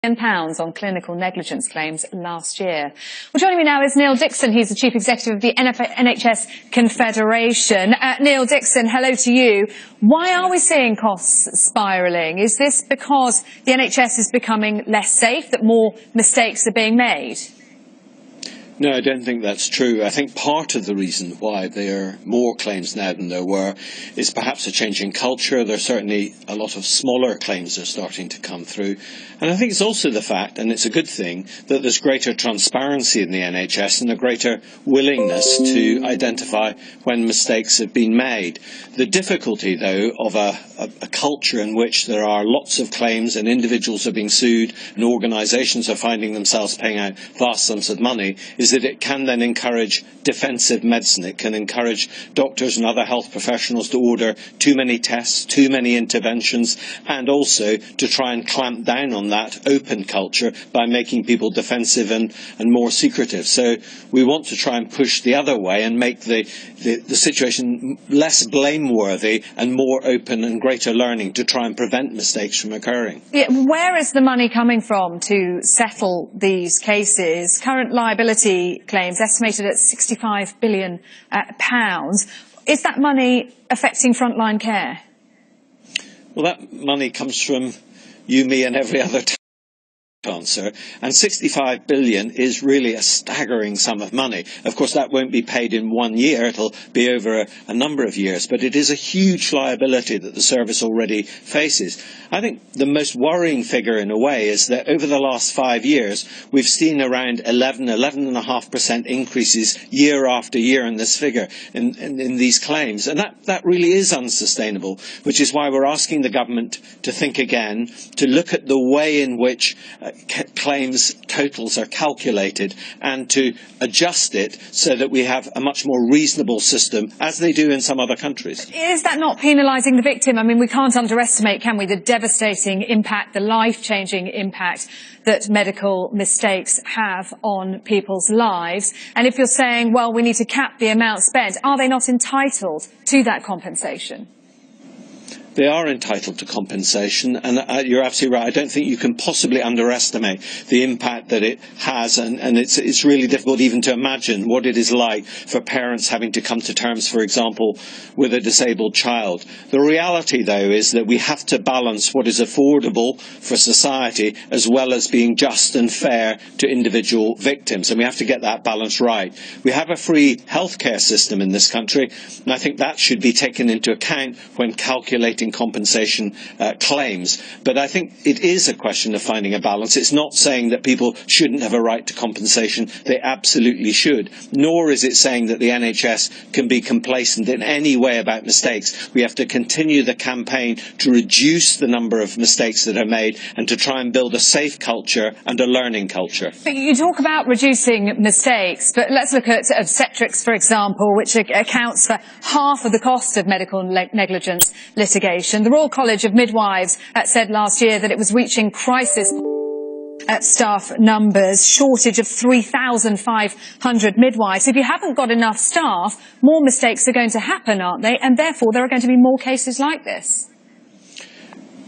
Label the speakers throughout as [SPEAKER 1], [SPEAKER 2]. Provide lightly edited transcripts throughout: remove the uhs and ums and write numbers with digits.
[SPEAKER 1] £1 on clinical negligence claims last year. Well, joining me now is Niall Dickson. He's the Chief Executive of the NHS Confederation. Niall Dickson, hello to you. Why are we seeing costs spiralling? Is this because the NHS is becoming less safe, that more mistakes are being made?
[SPEAKER 2] No, I don't think that's true. I think part of the reason why there are more claims now than there were is perhaps a change in culture. There's certainly a lot of smaller claims that are starting to come through. And I think it's also the fact, and it's a good thing, that there's greater transparency in the NHS and a greater willingness to identify when mistakes have been made. The difficulty, though, of a culture in which there are lots of claims and individuals are being sued and organisations are finding themselves paying out vast sums of money is that it can then encourage defensive medicine. It can encourage doctors and other health professionals to order too many tests, too many interventions, and also to try and clamp down on that open culture by making people defensive and more secretive. So we want to try and push the other way and make the situation less blameworthy and more open and greater learning to try and prevent mistakes from occurring.
[SPEAKER 1] Yeah, where is the money coming from to settle these cases? Current liability claims estimated at £65 billion. Is that money affecting frontline care?
[SPEAKER 2] Well, that money comes from you, me and every other answer, and 65 billion is really a staggering sum of money. Of course, that won't be paid in 1 year, it'll be over a number of years, but it is a huge liability that the service already faces. I think the most worrying figure in a way is that over the last 5 years, we've seen around 11.5% increases year after year in this figure, in these claims, and that really is unsustainable, which is why we're asking the government to think again, to look at the way in which claims totals are calculated and to adjust it so that we have a much more reasonable system, as they do in some other countries.
[SPEAKER 1] Is that not penalising the victim? I mean, we can't underestimate, can we, the devastating impact, the life-changing impact that medical mistakes have on people's lives. And if you're saying, well, we need to cap the amount spent, are they not entitled to that compensation?
[SPEAKER 2] They are entitled to compensation, and you're absolutely right. I don't think you can possibly underestimate the impact that it has, and it's really difficult even to imagine what it is like for parents having to come to terms, for example, with a disabled child. The reality, though, is that we have to balance what is affordable for society as well as being just and fair to individual victims, and we have to get that balance right. We have a free healthcare system in this country, and I think that should be taken into account when calculating compensation claims. But I think it is a question of finding a balance. It's not saying that people shouldn't have a right to compensation. They absolutely should. Nor is it saying that the NHS can be complacent in any way about mistakes. We have to continue the campaign to reduce the number of mistakes that are made and to try and build a safe culture and a learning culture.
[SPEAKER 1] But you talk about reducing mistakes, but let's look at obstetrics, for example, which accounts for half of the cost of medical negligence litigation. The Royal College of Midwives said last year that it was reaching crisis staff numbers, shortage of 3,500 midwives. If you haven't got enough staff, more mistakes are going to happen, aren't they? And therefore there are going to be more cases like this.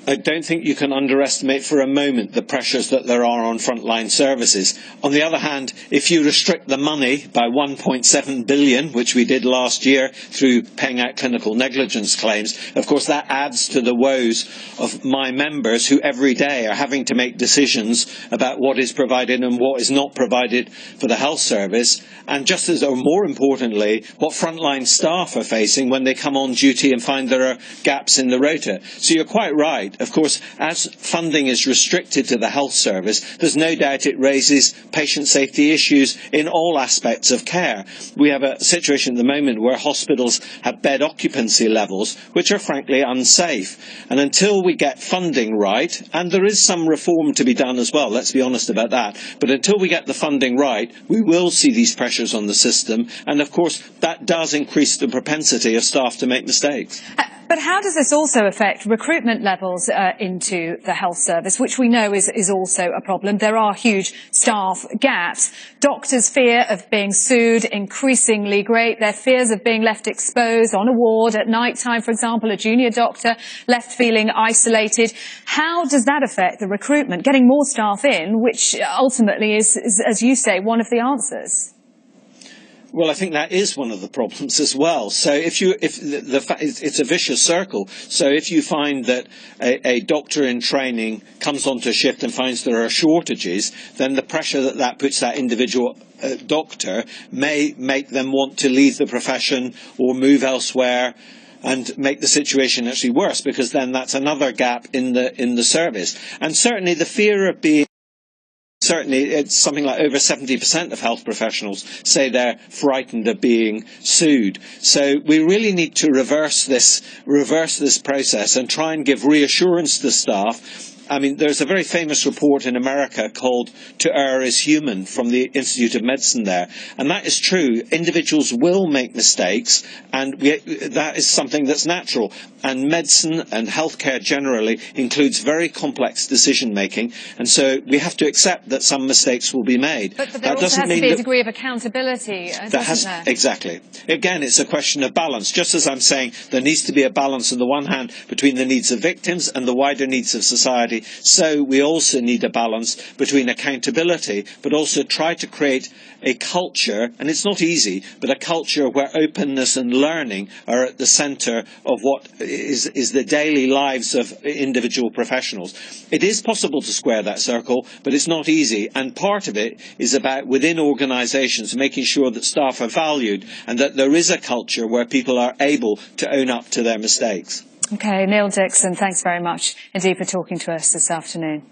[SPEAKER 2] I don't think you can underestimate for a moment the pressures that there are on frontline services. On the other hand, if you restrict the money by 1.7 billion, which we did last year through paying out clinical negligence claims, of course that adds to the woes of my members who every day are having to make decisions about what is provided and what is not provided for the health service, and just as, or more importantly, what frontline staff are facing when they come on duty and find there are gaps in the rota. So you're quite right. Of course, as funding is restricted to the health service, there's no doubt it raises patient safety issues in all aspects of care. We have a situation at the moment where hospitals have bed occupancy levels which are frankly unsafe. And until we get funding right, and there is some reform to be done as well, let's be honest about that, but until we get the funding right, we will see these pressures on the system. And of course, that does increase the propensity of staff to make mistakes.
[SPEAKER 1] But how does this also affect recruitment levels into the health service, which we know is also a problem? There are huge staff gaps. Doctors' fear of being sued increasingly great. Their fears of being left exposed on a ward at night time, for example, a junior doctor left feeling isolated. How does that affect the recruitment? Getting more staff in, which ultimately is, as you say, one of the answers.
[SPEAKER 2] Well, I think that is one of the problems as well. So it's a vicious circle. So if you find that a doctor in training comes onto a shift and finds there are shortages, then the pressure that puts that individual doctor may make them want to leave the profession or move elsewhere, and make the situation actually worse, because then that's another gap in the service. And certainly the fear of being Certainly, it's something like over 70% of health professionals say they're frightened of being sued. So we really need to reverse this process and try and give reassurance to staff. I mean, there's a very famous report in America called "To Err is Human" from the Institute of Medicine there. And that is true. Individuals will make mistakes, and that is something that's natural. And medicine and healthcare generally includes very complex decision-making. And so we have to accept that some mistakes will be made.
[SPEAKER 1] But there also has to be a degree of accountability, doesn't there?
[SPEAKER 2] Exactly. Again, it's a question of balance. Just as I'm saying, there needs to be a balance on the one hand between the needs of victims and the wider needs of society. So we also need a balance between accountability, but also try to create a culture, and it's not easy, but a culture where openness and learning are at the centre of what is the daily lives of individual professionals. It is possible to square that circle, but it's not easy, and part of it is about within organisations making sure that staff are valued and that there is a culture where people are able to own up to their mistakes.
[SPEAKER 1] Okay, Niall Dickson, thanks very much indeed for talking to us this afternoon.